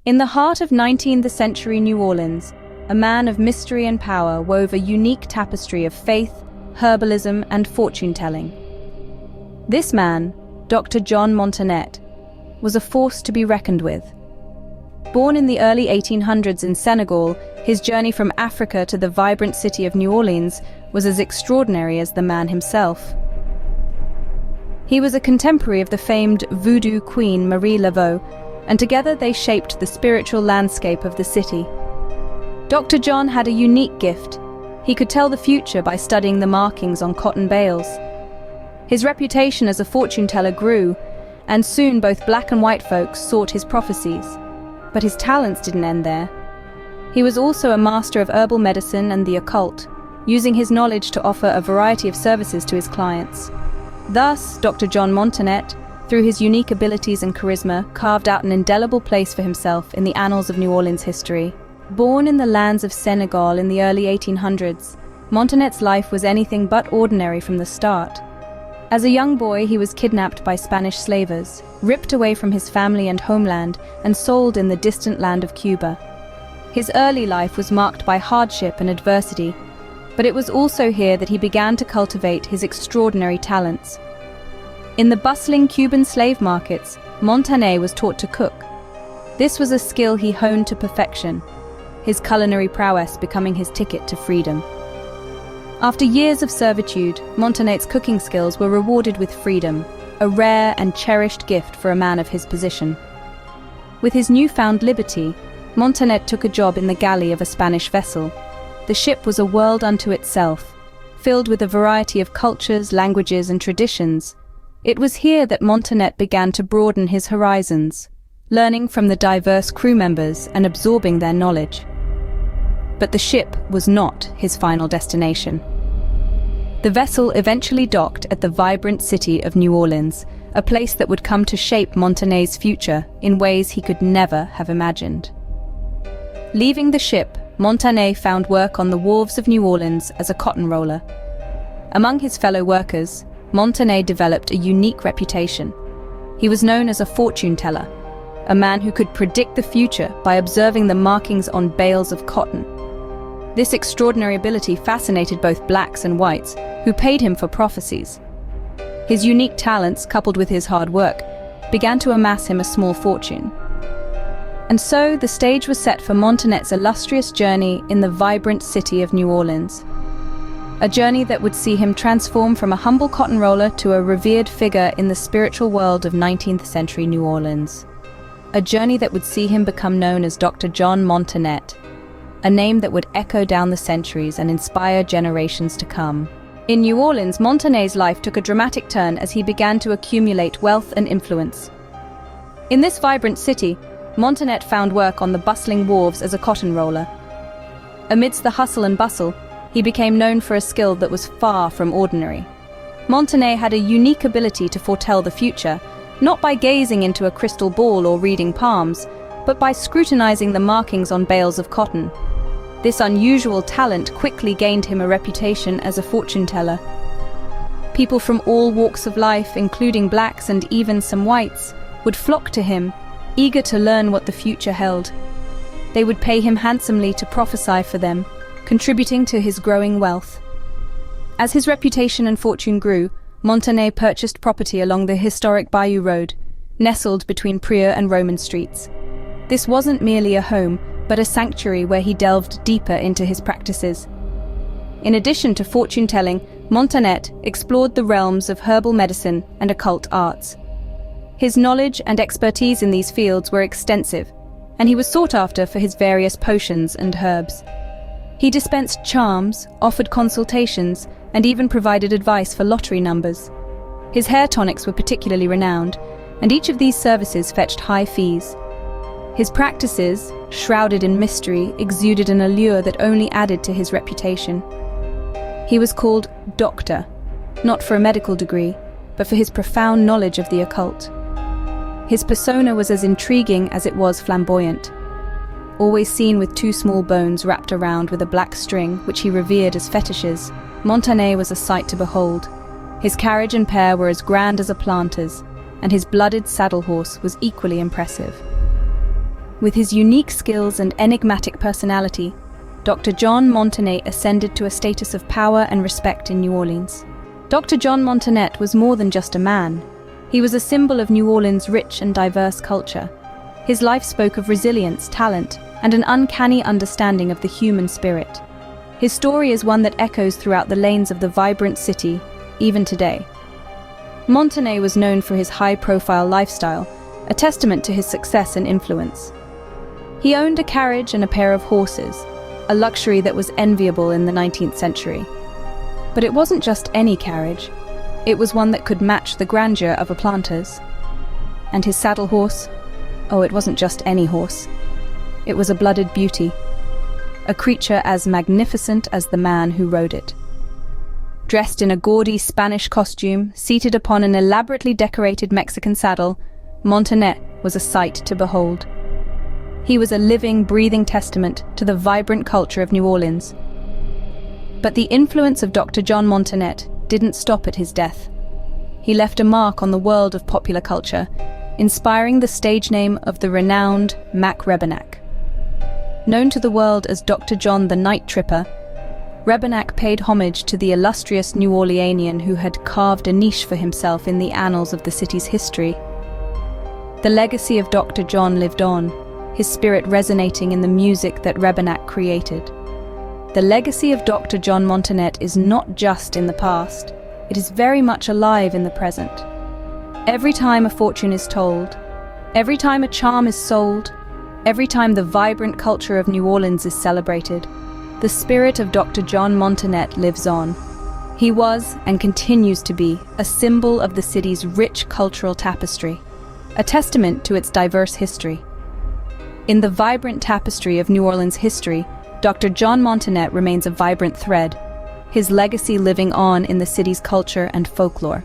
In the heart of 19th century New Orleans, a man of mystery and power wove a unique tapestry of faith, herbalism, and fortune-telling. This man, Dr. John Montanet, was a force to be reckoned with. Born in the early 1800s in Senegal, his journey from Africa to the vibrant city of New Orleans was as extraordinary as the man himself. He was a contemporary of the famed voodoo queen Marie Laveau, and together they shaped the spiritual landscape of the city. Dr. John had a unique gift. He could tell the future by studying the markings on cotton bales. His reputation as a fortune teller grew, and soon both black and white folks sought his prophecies. But his talents didn't end there. He was also a master of herbal medicine and the occult, using his knowledge to offer a variety of services to his clients. Thus, Dr. John Montanet, through his unique abilities and charisma, carved out an indelible place for himself in the annals of New Orleans history. Born in the lands of Senegal in the early 1800s, Montanet's life was anything but ordinary from the start. As a young boy, he was kidnapped by Spanish slavers, ripped away from his family and homeland, and sold in the distant land of Cuba. His early life was marked by hardship and adversity, but it was also here that he began to cultivate his extraordinary talents. In the bustling Cuban slave markets, Montanet was taught to cook. This was a skill he honed to perfection, his culinary prowess becoming his ticket to freedom. After years of servitude, Montanet's cooking skills were rewarded with freedom, a rare and cherished gift for a man of his position. With his newfound liberty, Montanet took a job in the galley of a Spanish vessel. The ship was a world unto itself, filled with a variety of cultures, languages, and traditions. It was here that Montanet began to broaden his horizons, learning from the diverse crew members and absorbing their knowledge. But the ship was not his final destination. The vessel eventually docked at the vibrant city of New Orleans, a place that would come to shape Montanet's future in ways he could never have imagined. Leaving the ship, Montanet found work on the wharves of New Orleans as a cotton roller. Among his fellow workers, Montanet developed a unique reputation. He was known as a fortune teller, a man who could predict the future by observing the markings on bales of cotton. This extraordinary ability fascinated both blacks and whites, who paid him for prophecies. His unique talents, coupled with his hard work, began to amass him a small fortune. And so the stage was set for Montanet's illustrious journey in the vibrant city of New Orleans. A journey that would see him transform from a humble cotton roller to a revered figure in the spiritual world of 19th century New Orleans. A journey that would see him become known as Dr. John Montanet, a name that would echo down the centuries and inspire generations to come. In New Orleans, Montanet's life took a dramatic turn as he began to accumulate wealth and influence. In this vibrant city, Montanet found work on the bustling wharves as a cotton roller. Amidst the hustle and bustle, he became known for a skill that was far from ordinary. Montanet had a unique ability to foretell the future, not by gazing into a crystal ball or reading palms, but by scrutinizing the markings on bales of cotton. This unusual talent quickly gained him a reputation as a fortune teller. People from all walks of life, including blacks and even some whites, would flock to him, eager to learn what the future held. They would pay him handsomely to prophesy for them, contributing to his growing wealth. As his reputation and fortune grew, Montanet purchased property along the historic Bayou Road, nestled between Prieur and Roman streets. This wasn't merely a home, but a sanctuary where he delved deeper into his practices. In addition to fortune-telling, Montanet explored the realms of herbal medicine and occult arts. His knowledge and expertise in these fields were extensive, and he was sought after for his various potions and herbs. He dispensed charms, offered consultations, and even provided advice for lottery numbers. His hair tonics were particularly renowned, and each of these services fetched high fees. His practices, shrouded in mystery, exuded an allure that only added to his reputation. He was called Doctor, not for a medical degree, but for his profound knowledge of the occult. His persona was as intriguing as it was flamboyant. Always seen with two small bones wrapped around with a black string, which he revered as fetishes, Montanet was a sight to behold. His carriage and pair were as grand as a planter's, and his blooded saddle horse was equally impressive. With his unique skills and enigmatic personality, Dr. John Montanet ascended to a status of power and respect in New Orleans. Dr. John Montanet was more than just a man. He was a symbol of New Orleans' rich and diverse culture. His life spoke of resilience, talent, and an uncanny understanding of the human spirit. His story is one that echoes throughout the lanes of the vibrant city, even today. Montanet was known for his high-profile lifestyle, a testament to his success and influence. He owned a carriage and a pair of horses, a luxury that was enviable in the 19th century. But it wasn't just any carriage. It was one that could match the grandeur of a planter's. And his saddle horse? Oh, it wasn't just any horse. It was a blooded beauty, a creature as magnificent as the man who rode it. Dressed in a gaudy Spanish costume, seated upon an elaborately decorated Mexican saddle, Montanet was a sight to behold. He was a living, breathing testament to the vibrant culture of New Orleans. But the influence of Dr. John Montanet didn't stop at his death. He left a mark on the world of popular culture, inspiring the stage name of the renowned Mac Rebennack. Known to the world as Dr. John the Night Tripper, Rebennack paid homage to the illustrious New Orleanian who had carved a niche for himself in the annals of the city's history. The legacy of Dr. John lived on, his spirit resonating in the music that Rebennack created. The legacy of Dr. John Montanet is not just in the past, it is very much alive in the present. Every time a fortune is told, every time a charm is sold, every time the vibrant culture of New Orleans is celebrated, the spirit of Dr. John Montanet lives on. He was, and continues to be, a symbol of the city's rich cultural tapestry, a testament to its diverse history. In the vibrant tapestry of New Orleans history, Dr. John Montanet remains a vibrant thread, his legacy living on in the city's culture and folklore.